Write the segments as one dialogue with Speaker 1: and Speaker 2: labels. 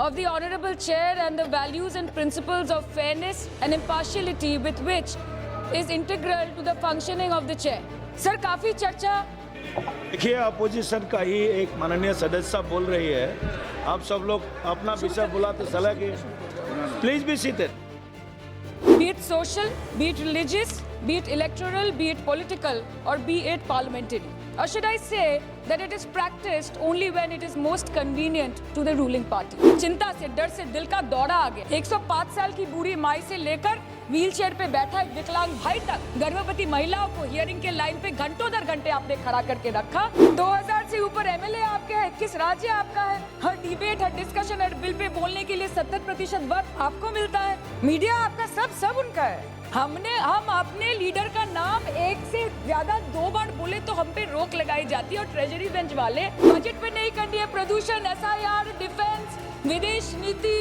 Speaker 1: of the Honorable Chair and the values and principles of fairness and impartiality with which is integral to the functioning of the Chair. Sir, काफी चर्चा
Speaker 2: देखिए opposition का ही एक माननीय सदस्य बोल रही है, आप सब लोग अपना विषय बुलाते सलाह की। Please be seated.
Speaker 1: be it social, be it religious, be it electoral, be it political, or be it parliamentary. Or should I say that it is practiced only when it is most convenient to the ruling party. चिंता से, डर से दिल का दौरा आ गया। 105 साल की बूढ़ी माई से लेकर व्हीलचेयर पे बैठा एक विकलांग भाई तक, गर्भवती महिलाओं को हियरिंग के लाइन पे घंटों दर घंटे आपने खड़ा करके रखा। 2000 से ऊपर एमएलए आपके हैं, 21 राज्य आपका है। हर डिबेट, हर डिस्कशन, हर बिल पे बोलने के लिए 70% वक्त आपको मिलता है। मीडिया आपका सब उनका है। हम अपने लीडर का नाम एक से ज्यादा 2 बार बोले तो हम पे रोक लगाई जाती है। और ट्रेजरी बेंच वाले बजट पे नहीं करनी है, प्रदूषण, एसआईआर, डिफेंस, विदेश नीति,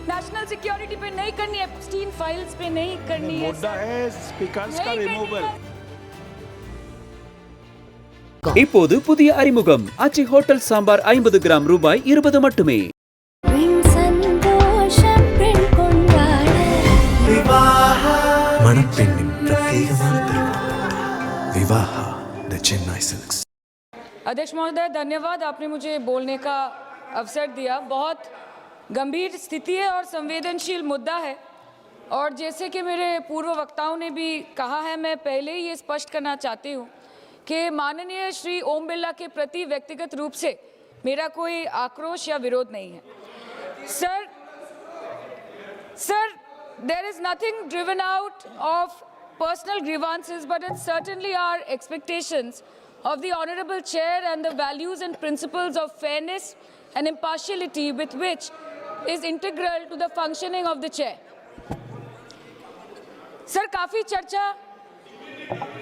Speaker 1: नेशनल सिक्योरिटी पे नहीं करनी है, एप्स्टीन फाइल्स पे नहीं करनी है।
Speaker 2: मुद्दा है स्पीकर्स का रिमूवल।
Speaker 3: இப்போது புதிய அறிமுகம் ஆச்சி ஹோட்டல் சாம்பார் 50 கிராம் ரூபாய் 20 மட்டுமே.
Speaker 4: மணப்பெண்ணின் பிரத்யேகமான திருமணம் விவாஹா द चेन्नई सिल्क्स।
Speaker 1: अध्यक्ष महोदय, धन्यवाद, आपने मुझे बोलने का अवसर दिया। बहुत गंभीर स्थिति है और संवेदनशील मुद्दा है, और जैसे कि मेरे पूर्व वक्ताओं ने भी कहा है, मैं पहले ही ये स्पष्ट करना चाहती हूँ कि माननीय श्री ओम बिरला के प्रति व्यक्तिगत रूप से मेरा कोई आक्रोश या विरोध नहीं है। Sir, there is nothing driven out of personal grievances, but it's certainly our expectations of the Honorable Chair and the values and principles of fairness and impartiality with which is integral to the functioning of the Chair. Sir, काफी चर्चा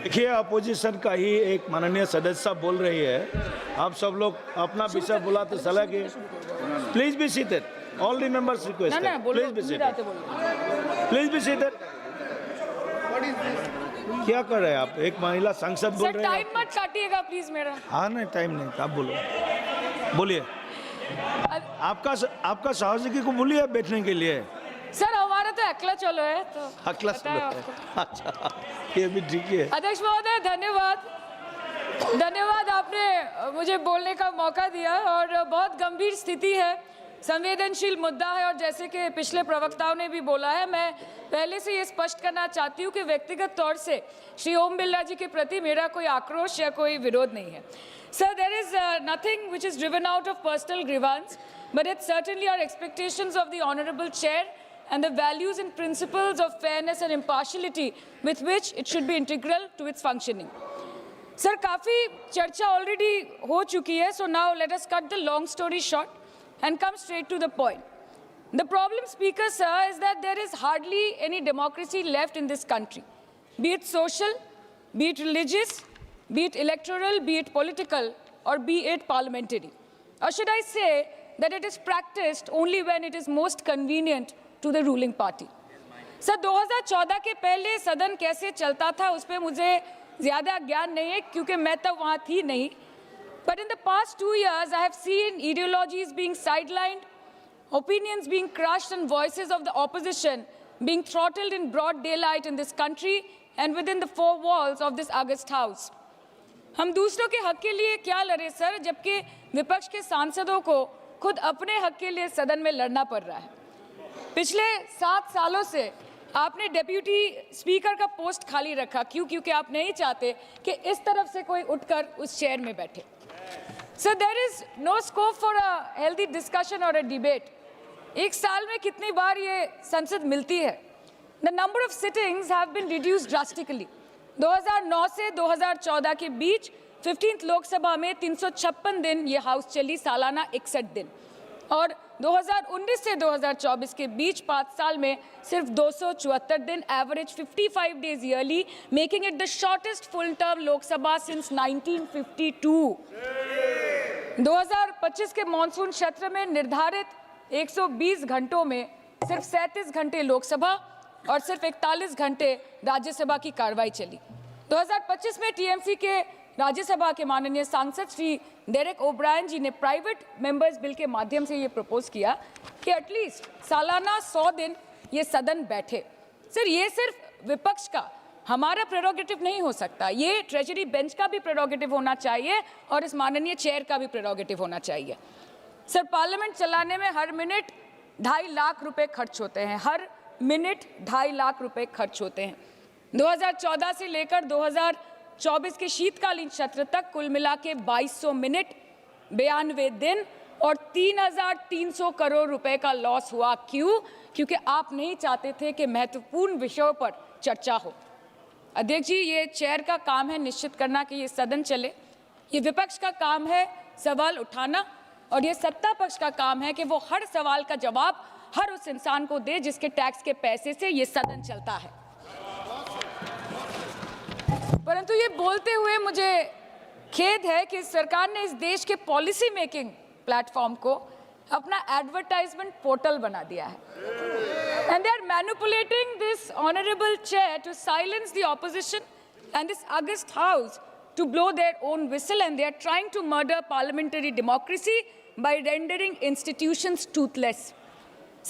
Speaker 2: देखिए opposition का ही एक माननीय सदस्य बोल रही है, आप सब लोग अपना विषय बुलाते सलाह की। Please be seated. All the members request, please be seated, please be seated. क्या कर रहे हैं आप? एक महिला सांसद बोल रहे हैं।
Speaker 1: टाइम मत काटिएगा प्लीज मेरा।
Speaker 2: हाँ नहीं, टाइम नहीं, आप बोलो, बोलिए। आपका सहयोगी को बोलिए बैठने के लिए।
Speaker 1: सर, हमारा तो अकेला चलो है, तो
Speaker 2: अकेला चलो है। अच्छा, ये भी ठीक है।
Speaker 1: अध्यक्ष महोदय, धन्यवाद, आपने मुझे बोलने का मौका दिया। और बहुत गंभीर स्थिति है, संवेदनशील मुद्दा है, और जैसे कि पिछले प्रवक्ताओं ने भी बोला है, मैं पहले से ये स्पष्ट करना चाहती हूँ कि व्यक्तिगत तौर से श्री ओम बिरला जी के प्रति मेरा कोई आक्रोश या कोई विरोध नहीं है। Sir, there is nothing which is driven out of personal grievance, but it's certainly our expectations of the honourable chair and the values and principles of fairness and impartiality with which it should be integral to its functioning. Sir, काफी चर्चा already हो चुकी है, so now let us cut the long story short and come straight to the point. The problem, Speaker sir, is that there is hardly any democracy left in this country, be it social, be it religious, be it electoral, be it political, or be it parliamentary. Or should I say that it is practiced only when it is most convenient to the ruling party. Sir, 2014 के पहले सदन कैसे चलता था उस पर मुझे ज़्यादा ज्ञान नहीं है, क्योंकि मैं तब वहाँ थी नहीं। But in the past 2 years, I have seen ideologies being sidelined, opinions being crushed, and voices of the opposition being throttled in broad daylight in this country and within the 4 walls of this August House. हम दूसरों के हक के लिए क्या लड़े sir, जबकि विपक्ष के सांसदों को खुद अपने हक के लिए सदन में लड़ना पड़ रहा है। पिछले 7 सालों से आपने डेप्यूटी स्पीकर का पोस्ट खाली रखा। क्यों? क्योंकि आप नहीं चाहते कि इस तरफ से कोई उठकर उस चेयर में बैठे। Sir, there is no scope for a healthy discussion और अ डिबेट। एक साल में कितनी बार ये संसद मिलती है? The number of sittings have been reduced drastically. 2009 से 2014 के बीच 15th लोकसभा में 356 दिन ये हाउस चली, सालाना 61 दिन। और 2019 से 2024 के बीच 5 साल में सिर्फ 274 दिन, average 55 days yearly, making it the shortest full term Lok Sabha since 1952। 2025 के मॉनसून सत्र में निर्धारित 120 घंटों में सिर्फ 37 घंटे लोकसभा और सिर्फ 41 घंटे राज्यसभा की कार्रवाई चली। 2025 में टीएमसी के राज्यसभा के माननीय सांसद श्री डेरेक ओब्रायन जी ने प्राइवेट मेंबर्स बिल के माध्यम से ये प्रपोज किया कि एटलीस्ट सालाना 100 दिन ये सदन बैठे। सर, ये सिर्फ विपक्ष का हमारा प्रेरोगेटिव नहीं हो सकता, ये ट्रेजरी बेंच का भी प्रेरोगेटिव होना चाहिए और इस माननीय चेयर का भी प्रेरोगेटिव होना चाहिए। सर, पार्लियामेंट चलाने में हर मिनट 2.5 लाख रुपए खर्च होते हैं, हर मिनट 2.5 लाख रुपए खर्च होते हैं। 2014 से लेकर 2024 के शीतकालीन सत्र तक कुल मिला के 2200 मिनट, 92 दिन और 3,300 करोड़ रुपए का लॉस हुआ। क्यों? क्योंकि आप नहीं चाहते थे कि महत्वपूर्ण विषयों पर चर्चा हो। अध्यक्ष जी, ये चेयर का काम है निश्चित करना कि ये सदन चले, ये विपक्ष का काम है सवाल उठाना, और ये सत्ता पक्ष का काम है कि वो हर सवाल का जवाब हर उस इंसान को दे जिसके टैक्स के पैसे से ये सदन चलता है। परंतु ये बोलते हुए मुझे खेद है कि सरकार ने इस देश के पॉलिसी मेकिंग प्लेटफॉर्म को अपना एडवर्टाइजमेंट पोर्टल बना दिया है। And they are manipulating this honourable chair to silence the opposition and this august house to blow their own whistle, and they are trying to murder parliamentary democracy by rendering institutions toothless.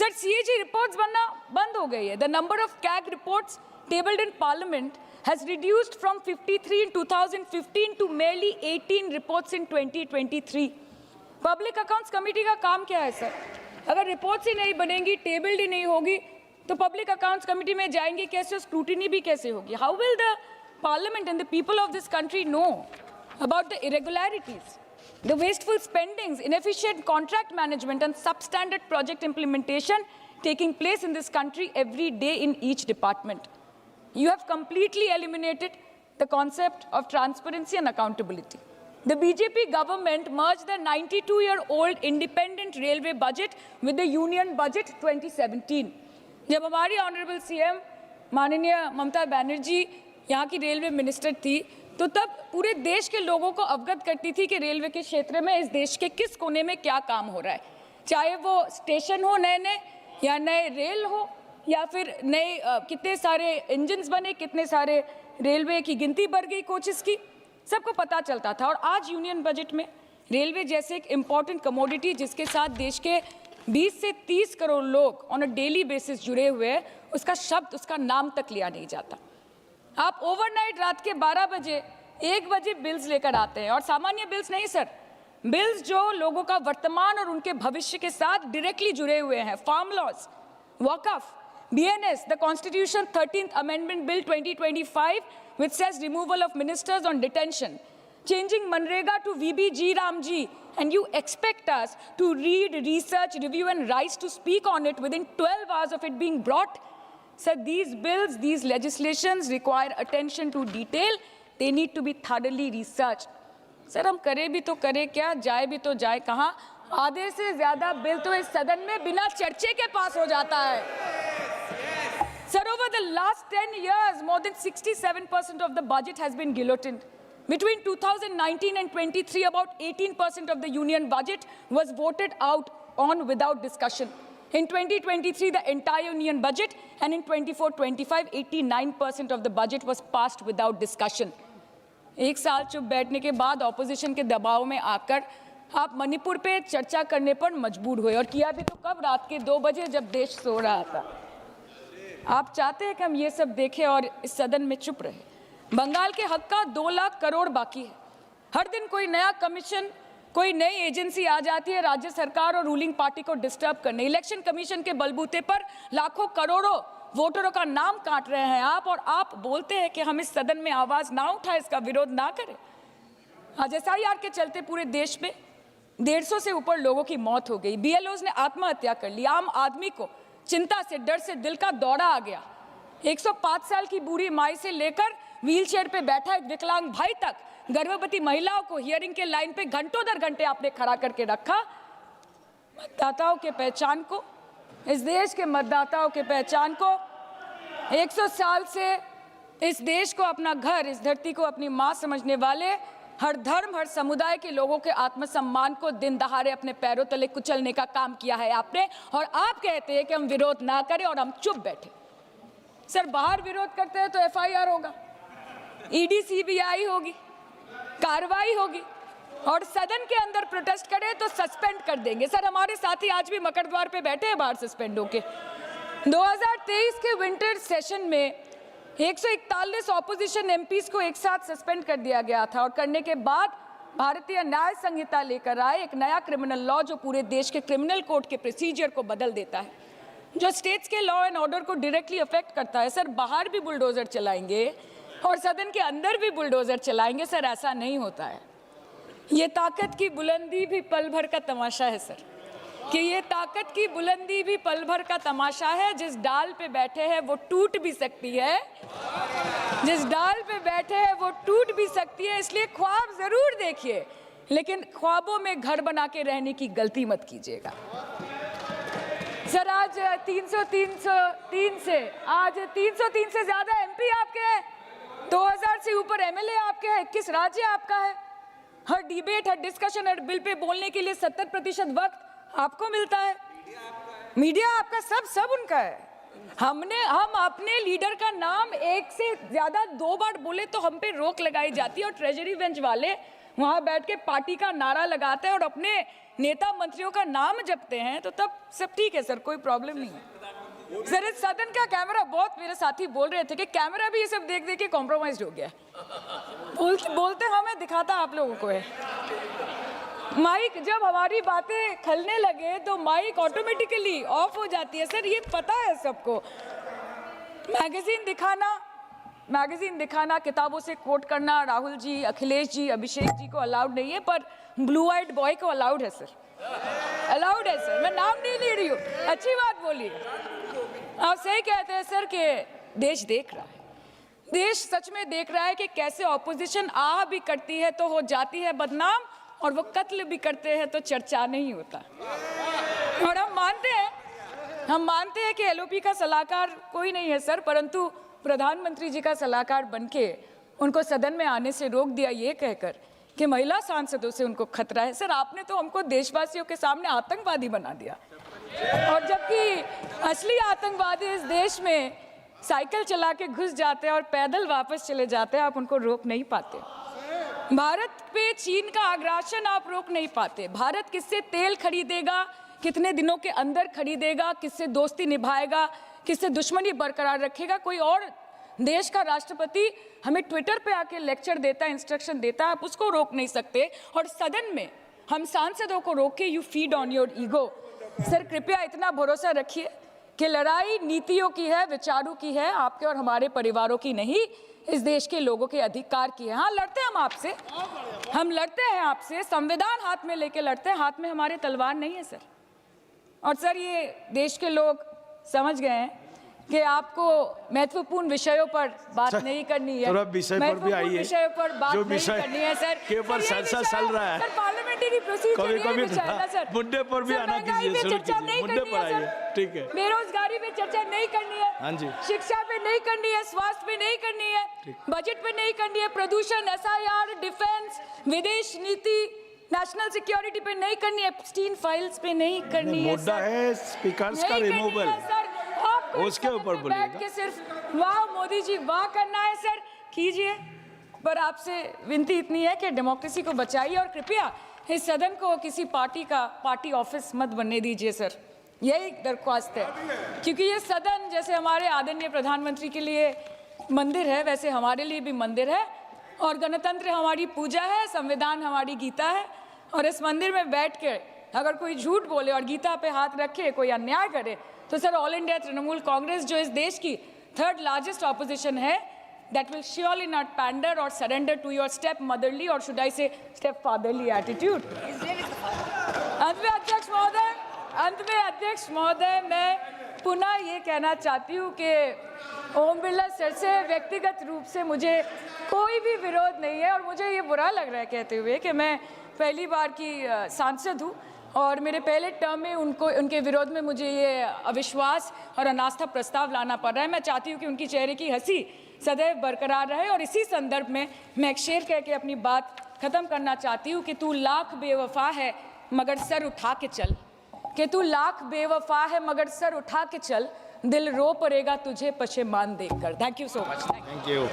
Speaker 1: Sir, CAG reports बनना बंद हो गई है. The number of CAG reports tabled in Parliament has reduced from 53 in 2015 to merely 18 reports in 2023. Public Accounts Committee का काम क्या है sir? अगर रिपोर्ट्स ही नहीं बनेंगी, टेबल्ड ही नहीं होगी, तो पब्लिक अकाउंट्स कमेटी में जाएंगे कैसे, स्क्रूटिनी भी कैसे होगी? How will the Parliament and the people of this country know about the irregularities, the wasteful spendings, inefficient contract management and substandard project implementation taking place in this country every day in each department? You have completely eliminated the concept of transparency and accountability. The BJP government merged the 92-year-old independent railway budget with the union budget 2017. जब हमारी honourable CM माननीय ममता बनर्जी यहाँ की railway minister थी, तो तब पूरे देश के लोगों को अवगत करती थी कि रेलवे के क्षेत्र में इस देश के किस कोने में क्या काम हो रहा है, चाहे वो स्टेशन हो नए नए या नए रेल हो या फिर नए कितने सारे इंजन्स बने, कितने सारे रेलवे की गिनती बढ़ गई कोचेस की, सबको पता चलता था। और आज यूनियन बजट में रेलवे जैसे एक इम्पॉर्टेंट कमोडिटी जिसके साथ देश के 20 से 30 करोड़ लोग ऑन अ डेली बेसिस जुड़े हुए हैं, उसका शब्द, उसका नाम तक लिया नहीं जाता। आप ओवरनाइट रात के 12 बजे 1 बजे बिल्स लेकर आते हैं, और सामान्य बिल्स नहीं सर, बिल्स जो लोगों का वर्तमान और उनके भविष्य के साथ डायरेक्टली जुड़े हुए हैं। फार्म लॉज, वकफ, BNS, the Constitution 13th Amendment Bill 2025 which says removal of ministers on detention, changing Manrega to VBG Ramji, and you expect us to read, research, review and rise to speak on it within 12 hours of it being brought? Sir, these bills, these legislations require attention to detail. They need to be thoroughly researched. Sir, हम करें भी तो करें क्या, जाए भी तो जाए कहाँ? आधे से ज़्यादा बिल तो इस सदन में बिना चर्चे के पास हो जाता है। Sir, over the last 10 years, more than 67% of the budget has been guillotined. Between 2019 and 23, about 18% of the union budget was voted out on without discussion. In 2023, the entire union budget, and in 24-25, 89% of the budget was passed without discussion. एक साल चुप बैठने के बाद opposition के दबाव में आकर आप मणिपुर पे चर्चा करने पर मजबूर हुए, और किया भी तो कब, रात के 2 बजे जब देश सो रहा था। आप चाहते हैं कि हम ये सब देखें और इस सदन में चुप रहे। बंगाल के हक का 2 लाख करोड़ बाकी है। हर दिन कोई नया कमीशन, कोई नई एजेंसी आ जाती है राज्य सरकार और रूलिंग पार्टी को डिस्टर्ब करने। इलेक्शन कमीशन के बलबूते पर लाखों करोड़ों वोटरों का नाम काट रहे हैं आप, और आप बोलते हैं कि हम इस सदन में आवाज ना उठाएं, इसका विरोध ना करें। आज SIR के चलते पूरे देश में 150 से ऊपर लोगों की मौत हो गई। BLOs ने आत्महत्या कर ली। आम आदमी को चिंता से, डर से दिल का दौरा आ गया। 105 साल की बूढ़ी माई से लेकर व्हीलचेयर पे बैठा एक विकलांग भाई तक, गर्भवती महिलाओं को हियरिंग के लाइन पे घंटों दर घंटे आपने खड़ा करके रखा। मतदाताओं के पहचान को, इस देश के मतदाताओं के पहचान को, 100 साल से इस देश को अपना घर, इस धरती को अपनी माँ समझने वाले हर धर्म, हर समुदाय के लोगों के आत्मसम्मान को दिन दहाड़े अपने पैरों तले कुचलने का काम किया है आपने, और आप कहते हैं कि हम विरोध ना करें और हम चुप बैठे। सर, बाहर विरोध करते हैं तो FIR होगा, ED CBI होगी, कार्रवाई होगी, और सदन के अंदर प्रोटेस्ट करे तो सस्पेंड कर देंगे। सर हमारे साथी आज भी मकर द्वार पे बैठे हैं बाहर सस्पेंड होके। 2023 के विंटर सेशन में 141 ऑपोजिशन एमपीज को एक साथ सस्पेंड कर दिया गया था और करने के बाद भारतीय न्याय संहिता लेकर आए एक नया क्रिमिनल लॉ जो पूरे देश के क्रिमिनल कोड के प्रोसीजर को बदल देता है, जो स्टेट्स के लॉ एंड ऑर्डर को डायरेक्टली अफेक्ट करता है। सर बाहर भी बुलडोजर चलाएंगे और सदन के अंदर भी बुलडोजर चलाएंगे। सर ऐसा नहीं होता है। ये ताकत की बुलंदी भी पल भर का तमाशा है सर, कि ये ताकत की बुलंदी भी पल भर का तमाशा है। जिस डाल पे बैठे हैं वो टूट भी सकती है, जिस डाल पे बैठे हैं वो टूट भी सकती है। इसलिए ख्वाब जरूर देखिए, लेकिन ख्वाबों में घर बना के रहने की गलती मत कीजिएगा। सर आज 303 से ज्यादा एमपी आपके हैं, 2000 से ऊपर एमएलए आपके हैं, 21 राज्य आपका है। हर डिबेट, हर डिस्कशन, हर बिल पे बोलने के लिए 70% वक्त आपको मिलता है। मीडिया आपका सब उनका है। हम अपने लीडर का नाम एक से ज्यादा 2 बार बोले तो हम पे रोक लगाई जाती है और ट्रेजरी बेंच वाले वहां बैठ के पार्टी का नारा लगाते हैं और अपने नेता मंत्रियों का नाम जपते हैं, तो तब सब ठीक है सर, कोई प्रॉब्लम नहीं है। सर इस सदन का कैमरा, बहुत मेरे साथी बोल रहे थे कि कैमरा भी ये सब देख के कॉम्प्रोमाइज हो गया। बोलते हमें दिखाता आप लोगों को है। माइक जब हमारी बातें खलने लगे तो माइक ऑटोमेटिकली ऑफ हो जाती है। सर ये पता है सबको। मैगजीन दिखाना, किताबों से कोट करना राहुल जी, अखिलेश जी, अभिषेक जी को अलाउड नहीं है, पर ब्लू आइड बॉय को अलाउड है सर, अलाउड है सर। मैं नाम नहीं ले रही हूँ, अच्छी बात बोलिए। आप सही कहते हैं सर कि देश देख रहा है, देश सच में देख रहा है कि कैसे ऑपोजिशन आह भी करती है तो हो जाती है बदनाम, और वो कत्ल भी करते हैं तो चर्चा नहीं होता। और हम मानते हैं कि एलओपी का सलाहकार कोई नहीं है सर, परंतु प्रधानमंत्री जी का सलाहकार बनके उनको सदन में आने से रोक दिया ये कहकर कि महिला सांसदों से उनको खतरा है। सर आपने तो हमको देशवासियों के सामने आतंकवादी बना दिया, और जबकि असली आतंकवादी इस देश में साइकिल चला के घुस जाते हैं और पैदल वापस चले जाते हैं, आप उनको रोक नहीं पाते। भारत पे चीन का आग्रासन आप रोक नहीं पाते। भारत किससे तेल खरीदेगा, कितने दिनों के अंदर खरीदेगा, किससे दोस्ती निभाएगा, किससे दुश्मनी बरकरार रखेगा, कोई और देश का राष्ट्रपति हमें ट्विटर पे आके लेक्चर देता है, इंस्ट्रक्शन देता है, आप उसको रोक नहीं सकते। और सदन में हम सांसदों को रोक के you feed on your ego. Sir कृपया इतना भरोसा रखिए कि लड़ाई नीतियों की है, विचारों की है, आपके और हमारे परिवारों की नहीं, इस देश के लोगों के अधिकार की है। हाँ लड़ते हैं हम आपसे, हम लड़ते हैं आपसे, संविधान हाथ में लेके लड़ते हैं, हाथ में हमारे तलवार नहीं है सर। और सर ये देश के लोग समझ गए हैं कि आपको महत्वपूर्ण विषयों पर बात नहीं करनी है, महत्वपूर्ण विषयों पर बात नहीं करनी है सर,
Speaker 2: के ऊपर चर्चा चल रहा है
Speaker 1: सर, पार्लियामेंट्री प्रोसीजर
Speaker 2: कभी
Speaker 1: सर,
Speaker 2: मुद्दे पर भी आना कीजिए,
Speaker 1: चर्चा नहीं करनी है सर,
Speaker 2: ठीक है।
Speaker 1: बेरोजगारी पे चर्चा नहीं करनी है,
Speaker 2: हाँ जी,
Speaker 1: शिक्षा पे नहीं करनी है, स्वास्थ्य पे नहीं करनी है, बजट पे नहीं करनी है, प्रदूषण, एसआईआर, डिफेंस, विदेश नीति, नेशनल सिक्योरिटी पे नहीं करनी है, एप्स्टीन फाइल्स पे नहीं करनी है।
Speaker 2: मुद्दा है स्पीकर्स का रिमूवल, उसके ऊपर बोलिएगा।
Speaker 1: के सिर्फ वाह मोदी जी वाह करना है सर, कीजिए, पर आपसे विनती इतनी है कि डेमोक्रेसी को बचाइए और कृपया इस सदन को किसी पार्टी ऑफिस मत बनने दीजिए सर, यही दरख्वास्त है। क्योंकि ये सदन जैसे हमारे आदरणीय प्रधानमंत्री के लिए मंदिर है, वैसे हमारे लिए भी मंदिर है, और गणतंत्र हमारी पूजा है, संविधान हमारी गीता है। और इस मंदिर में बैठ के अगर कोई झूठ बोले और गीता पे हाथ रखे, कोई अन्याय करे, तो sir all India Trinamool Congress जो इस देश की 3rd लार्जेस्ट ऑपोजिशन है, that will surely not pander or surrender to your step motherly or should I say step fatherly attitude। अंत में अध्यक्ष महोदय मैं पुनः ये कहना चाहती हूँ कि ओम बिरला सर से व्यक्तिगत रूप से मुझे कोई भी विरोध नहीं है, और मुझे ये बुरा लग रहा है कहते हुए कि मैं पहली बार की सांसद हूँ और मेरे पहले टर्म में उनके विरोध में मुझे ये अविश्वास और अनास्था प्रस्ताव लाना पड़ रहा है। मैं चाहती हूँ कि उनकी चेहरे की हंसी सदैव बरकरार रहे, और इसी संदर्भ में मैं एक शेर कह के अपनी बात खत्म करना चाहती हूँ कि तू लाख बेवफा है मगर सर उठा के चल, कि तू लाख बेवफा है मगर सर उठा के चल, दिल रो पड़ेगा तुझे पशेमान देखकर। Thank you so much.
Speaker 2: Thank you.